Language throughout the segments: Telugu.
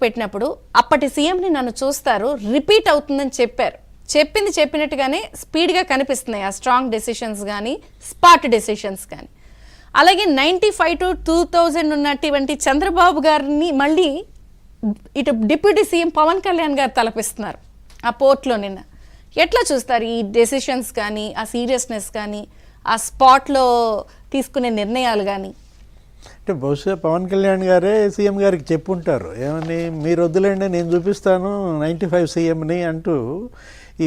పెట్టినప్పుడు అప్పటి సీఎంని నన్ను చూస్తారు, రిపీట్ అవుతుందని చెప్పారు. చెప్పింది చెప్పినట్టుగానే స్పీడ్గా కనిపిస్తున్నాయి ఆ స్ట్రాంగ్ డెసిషన్స్ కానీ స్పాట్ డెసిషన్స్ కానీ. అలాగే 95 to 2000 ఉన్నటువంటి చంద్రబాబు గారిని మళ్ళీ ఇటు డిప్యూటీ సీఎం పవన్ కళ్యాణ్ గారు తలపిస్తున్నారు ఆ పోర్ట్లో నిన్న. ఎట్లా చూస్తారు ఈ డెసిషన్స్ కానీ, ఆ సీరియస్నెస్ కానీ, ఆ స్పాట్లో తీసుకునే నిర్ణయాలు కానీ? అంటే బహుశా పవన్ కళ్యాణ్ గారే సీఎం గారికి చెప్పుంటారు, ఏమని మీరు వద్దులేండి నేను చూపిస్తాను 95 సీఎంని అంటూ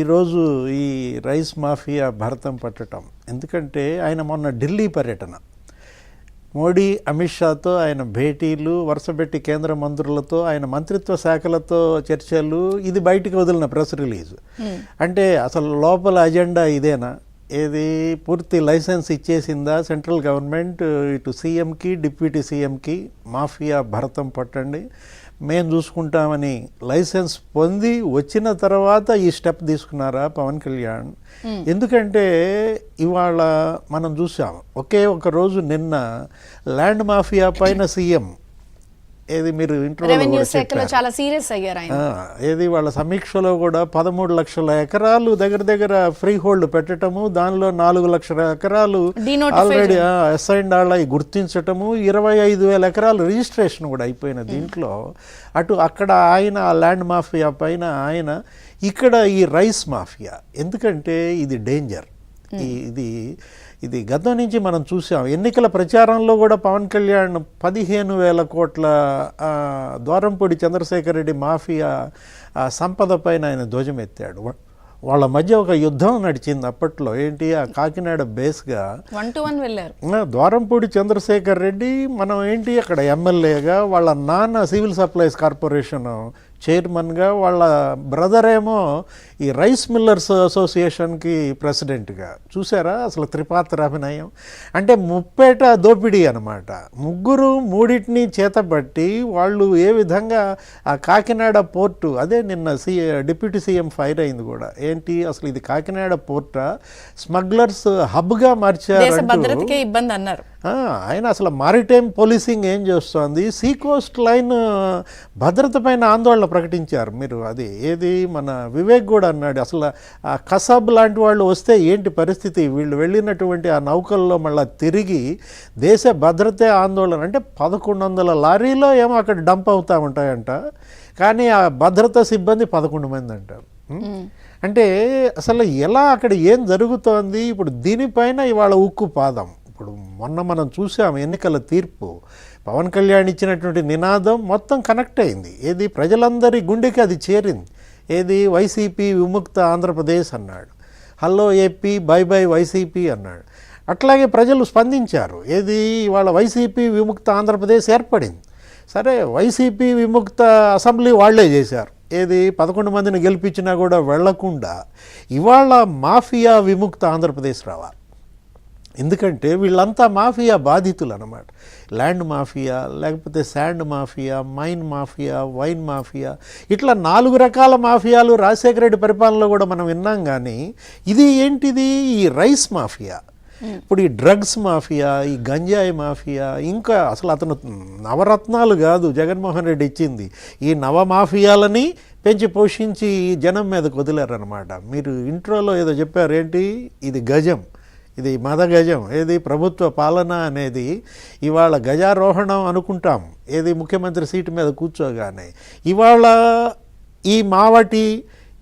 ఈరోజు ఈ రైస్ మాఫియా భరతం పట్టడం. ఎందుకంటే ఆయన మొన్న ఢిల్లీ పర్యటన, మోడీ అమిత్ షాతో ఆయన భేటీలు, వరుసపెట్టి కేంద్ర మంత్రులతో, ఆయన మంత్రిత్వ శాఖలతో చర్చలు, ఇది బయటికి వదిలిన ప్రెస్ రిలీజ్. అంటే అసలు లోపల అజెండా ఇదేనా? ఏది పూర్తి లైసెన్స్ ఇచ్చేసిందా సెంట్రల్ గవర్నమెంట్ ఇటు సీఎంకి డిప్యూటీ సీఎంకి, మాఫియా భరతం పట్టండి మేము చూసుకుంటామని లైసెన్స్ పొంది వచ్చిన తర్వాత ఈ స్టెప్ తీసుకున్నారా పవన్ కళ్యాణ్? ఎందుకంటే ఇవాళ మనం చూసాం, ఒకే ఒక రోజు నిన్న ల్యాండ్ మాఫియా పైన సీఎం ఏది మీరు రెవెన్యూ శాఖలో చాలా సీరియస్ అయ్యారు ఆయన. ఏది వాళ్ళ సమీక్షలో కూడా 13 లక్షల ఎకరాలు దగ్గర ఫ్రీ హోల్డ్ పెట్టడము, దానిలో 4 లక్షల ఎకరాలు ఆల్రెడీ అసైన్డ్ వాళ్ళవి గుర్తించటము, 25,000 ఎకరాలు రిజిస్ట్రేషన్ కూడా అయిపోయిన దీంట్లో. అటు అక్కడ ఆయన ల్యాండ్ మాఫియా పైన ఆయన, ఇక్కడ ఈ రైస్ మాఫియా. ఎందుకంటే ఇది డేంజర్. ఇది గతం నుంచి మనం చూసాం. ఎన్నికల ప్రచారంలో కూడా పవన్ కళ్యాణ్ 15,000 కోట్ల ద్వారంపూడి చంద్రశేఖర్ రెడ్డి మాఫియా సంపద పైన ఆయన ధ్వజమెత్తాడు. వాళ్ళ మధ్య ఒక యుద్ధం నడిచింది అప్పట్లో. ఏంటి, ఆ కాకినాడ బేస్గా 1-to-1 వెళ్ళారు. ద్వారంపూడి చంద్రశేఖర్ రెడ్డి మనం ఏంటి అక్కడ ఎమ్మెల్యేగా, వాళ్ళ నాన్న సివిల్ సప్లైస్ కార్పొరేషన్ చైర్మన్గా, వాళ్ళ బ్రదర్ ఏమో ఈ రైస్ మిల్లర్స్ అసోసియేషన్కి ప్రెసిడెంట్గా. చూసారా అసలు త్రిపాత్ర అభినయం? అంటే ముప్పేట దోపిడీ అనమాట. ముగ్గురు మూడింటిని చేతబట్టి వాళ్ళు ఏ విధంగా ఆ కాకినాడ పోర్టు, అదే నిన్న డిప్యూటీ సీఎం ఫైర్ అయింది కూడా. ఏంటి అసలు ఇది కాకినాడ పోర్టా, స్మగ్లర్స్ హబ్గా మార్చారు, భద్రతకే ఇబ్బంది అన్నారు ఆయన. అసలు మారిటైమ్ పోలీసింగ్ ఏం చేస్తోంది, సీ కోస్ట్ లైన్ భద్రత పైన ఆందోళన ప్రకటించారు. మీరు అది ఏది మన వివేక్ కూడా అన్నాడు, అసలు ఆ కసాబ్ లాంటి వాళ్ళు వస్తే ఏంటి పరిస్థితి, వీళ్ళు వెళ్ళినటువంటి ఆ నౌకల్లో మళ్ళీ తిరిగి దేశ భద్రతే ఆందోళన. అంటే 1100 లారీలో ఏమో అక్కడ డంప్ అవుతూ ఉంటాయంట, కానీ ఆ భద్రతా సిబ్బంది 11 మంది అంటారు. అంటే అసలు ఎలా అక్కడ ఏం జరుగుతోంది? ఇప్పుడు దీనిపైన ఇవాళ ఉక్కు పాదం. ఇప్పుడు మొన్న మనం చూసాం ఎన్నికల తీర్పు, పవన్ కళ్యాణ్ ఇచ్చినటువంటి నినాదం మొత్తం కనెక్ట్ అయింది. ఏది ప్రజలందరి గుండెకి అది చేరింది. ఏది వైసీపీ విముక్త ఆంధ్రప్రదేశ్ అన్నాడు, hello AP by by YCP అన్నాడు. అట్లాగే ప్రజలు స్పందించారు. ఏది ఇవాళ వైసీపీ విముక్త ఆంధ్రప్రదేశ్ ఏర్పడింది. సరే, వైసీపీ విముక్త అసెంబ్లీ వాళ్లే చేశారు. ఏది 11 మందిని గెలిపించినా కూడా వెళ్లకుండా ఇవాళ మాఫియా విముక్త ఆంధ్రప్రదేశ్ రావాలి. ఎందుకంటే వీళ్ళంతా మాఫియా బాధితులు అన్నమాట. ల్యాండ్ మాఫియా, లేకపోతే sand mafia, mine mafia, wine mafia, ఇట్లా 4 రకాల మాఫియాలు రాజశేఖర రెడ్డి పరిపాలనలో కూడా మనం విన్నాం. కానీ ఇది ఏంటిది, ఈ రైస్ మాఫియా. ఇప్పుడు ఈ డ్రగ్స్ మాఫియా, ఈ గంజాయి మాఫియా, ఇంకా అసలు అతను నవరత్నాలు కాదు జగన్మోహన్ రెడ్డి ఇచ్చింది, ఈ నవ మాఫియాలని పెంచి పోషించి జనం మీదకు వదిలేరనమాట. మీరు ఇంట్రోలో ఏదో చెప్పారు, ఏంటి ఇది గజం, ఇది మద గజం. ఏది ప్రభుత్వ పాలన అనేది ఇవాళ గజారోహణం అనుకుంటాం, ఏది ముఖ్యమంత్రి సీటు మీద కూర్చోగానే. ఇవాళ ఈ మావటి,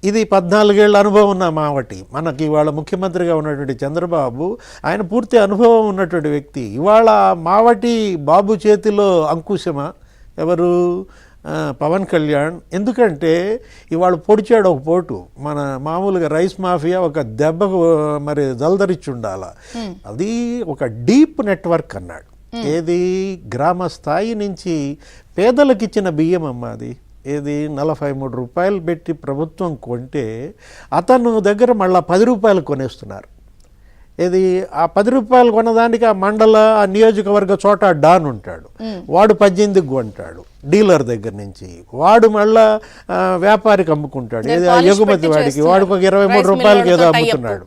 ఇది 14 ఏళ్ళ అనుభవం ఉన్న మావటి. మనకి ఇవాళ ముఖ్యమంత్రిగా ఉన్నటువంటి చంద్రబాబు, ఆయన పూర్తి అనుభవం ఉన్నటువంటి వ్యక్తి. ఇవాళ మావటి బాబు చేతిలో అంకుశమా? ఎవరు? పవన్ కళ్యాణ్. ఎందుకంటే ఇవాళ పొడిచాడు ఒక పోటు. మన మామూలుగా రైస్ మాఫియా ఒక దెబ్బకు మరి జల్దరిచ్చి ఉండాల. అది ఒక డీప్ నెట్వర్క్ అన్నాడు. ఏది గ్రామ స్థాయి నుంచి పేదలకు ఇచ్చిన బియ్యం అమ్మ అది. ఏది 43 రూపాయలు పెట్టి ప్రభుత్వం కొంటే అతను దగ్గర మళ్ళీ 10 రూపాయలు కొనేస్తున్నారు. ఏది ఆ 10 రూపాయలు కొనదానికి ఆ మండల, ఆ నియోజకవర్గ చోట డాన్ ఉంటాడు, వాడు 18కి కొంటాడు డీలర్ దగ్గర నుంచి, వాడు మళ్ళా వ్యాపారికి అమ్ముకుంటాడు. ఏది ఆ ఎగుమతి వాడికి, వాడికి ఒక 23 రూపాయలకి ఏదో అమ్ముతున్నాడు.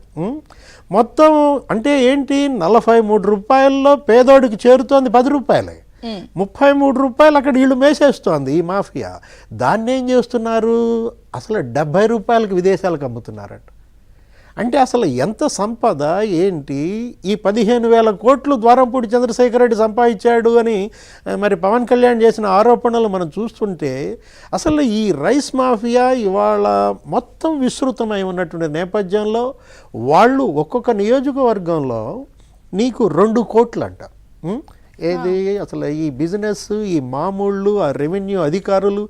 మొత్తం అంటే ఏంటి, 43 రూపాయల్లో పేదోడికి చేరుతోంది 10 రూపాయలే. రూపాయలు అక్కడ వీళ్ళు మేసేస్తోంది ఈ మాఫియా. దాన్ని ఏం చేస్తున్నారు, అసలు 70 రూపాయలకి విదేశాలకు అమ్ముతున్నారట. అంటే అసలు ఎంత సంపద ఏంటి, ఈ 15,000 కోట్లు ద్వారంపూడి చంద్రశేఖర్ రెడ్డి సంపాదించాడు అని మరి పవన్ కళ్యాణ్ చేసిన ఆరోపణలు మనం చూస్తుంటే అసలు ఈ రైస్ మాఫియా ఇవాళ మొత్తం విస్తృతమై ఉన్నటువంటి నేపథ్యంలో వాళ్ళు ఒక్కొక్క నియోజకవర్గంలో నీకు 2 కోట్లు అంట. ఏది అసలు ఈ బిజినెస్, ఈ మామూళ్ళు, ఆ రెవెన్యూ అధికారులు